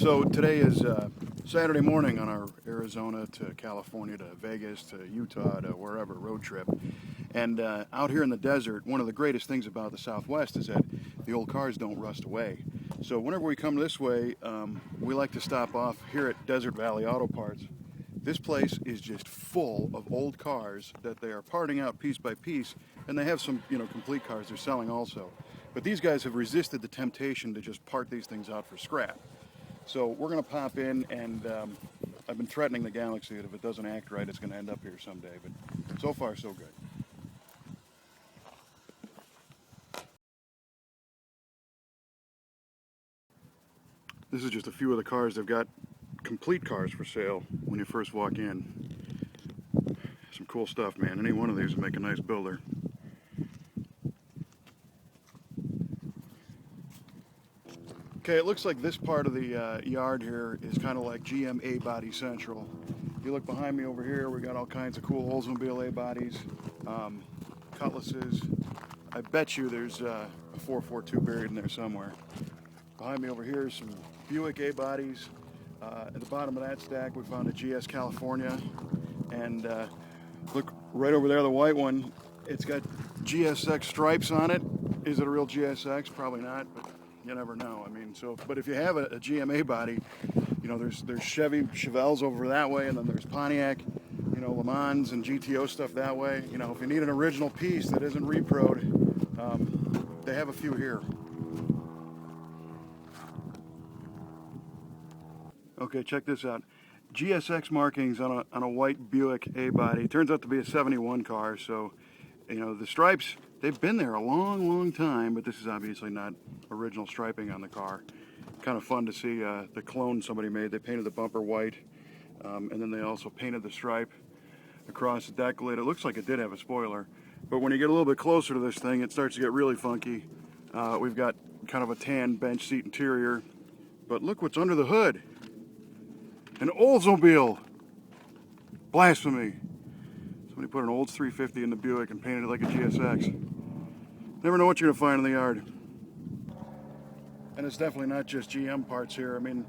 So today is Saturday morning on our Arizona to California to Vegas to Utah to wherever road trip. And out here in the desert, one of the greatest things about the Southwest is that the old cars don't rust away. So whenever we come this way, we like to stop off here at Desert Valley Auto Parts. This place is just full of old cars that they are parting out piece by piece, and they have some, complete cars they're selling also. But these guys have resisted the temptation to just part these things out for scrap. So we're going to pop in, and I've been threatening the Galaxy that if it doesn't act right, it's going to end up here someday. But so far, so good. This is just a few of the cars. They've got complete cars for sale when you first walk in. Some cool stuff, man. Any one of these would make a nice builder. Okay, it looks like this part of the yard here is kind of like GM A-Body Central. If you look behind me over here, we got all kinds of cool Oldsmobile A-Bodies, Cutlasses. I bet you there's a 442 buried in there somewhere. Behind me over here is some Buick A-Bodies. At the bottom of that stack, we found a GS California. And look right over there, the white one. It's got GSX stripes on it. Is it a real GSX? Probably not, but you never know. I mean, but if you have a GM A-Body, there's Chevelles over that way, and then there's Pontiac, Le Mans and GTO stuff that way. If you need an original piece that isn't reproed, they have a few here. Okay, check this out. GSX markings on a white Buick A-Body. Turns out to be a 71 car, so the stripes, they've been there a long time, but this is obviously not original striping on the car. Kind of fun to see the clone somebody made. They painted the bumper white, and then they also painted the stripe across the deck lid. It looks like it did have a spoiler, but when you get a little bit closer to this thing, it starts to get really funky. We've got kind of a tan bench seat interior, but look what's under the hood. An Oldsmobile! Blasphemy! Somebody put an Olds 350 in the Buick and painted it like a GSX. Never know what you're going to find in the yard. And it's definitely not just GM parts here. I mean,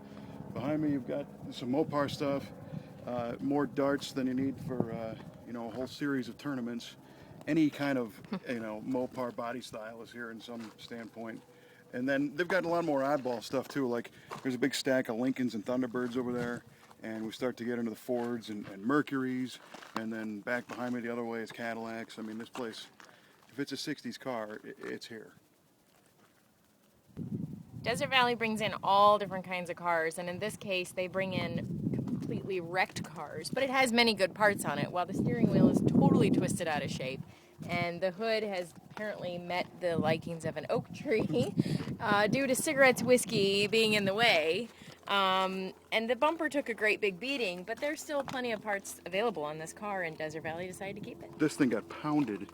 behind me you've got some Mopar stuff, more darts than you need for, a whole series of tournaments. Any kind of, Mopar body style is here in some standpoint. And then they've got a lot more oddball stuff too, like there's a big stack of Lincolns and Thunderbirds over there. And we start to get into the Fords and Mercuries, and then back behind me the other way is Cadillacs. I mean, this place, if it's a 60s car, it's here. Desert Valley brings in all different kinds of cars, and in this case, they bring in completely wrecked cars, but it has many good parts on it, while the steering wheel is totally twisted out of shape. And the hood has apparently met the likings of an oak tree due to cigarettes, whiskey being in the way. And the bumper took a great big beating, but there's still plenty of parts available on this car, and Desert Valley decided to keep it. This thing got pounded.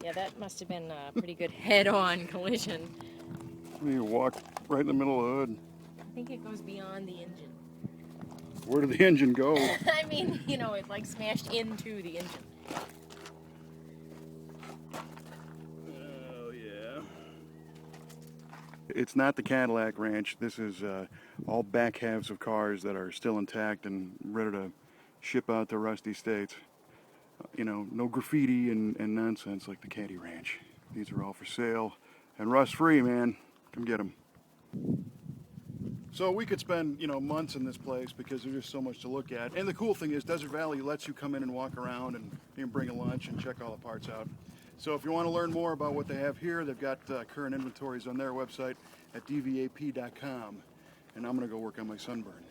Yeah, that must have been a pretty good head-on collision. You walked right in the middle of the hood. I think it goes beyond the engine. Where did the engine go? I mean, it like smashed into the engine. Oh, yeah. It's not the Cadillac Ranch. This is all back halves of cars that are still intact and ready to ship out to rusty states. No graffiti and nonsense like the Caddy Ranch. These are all for sale and rust-free, man. Come get them. So we could spend, months in this place because there's just so much to look at. And the cool thing is Desert Valley lets you come in and walk around and you can bring a lunch and check all the parts out. So if you want to learn more about what they have here, they've got current inventories on their website at dvap.com. And I'm going to go work on my sunburn.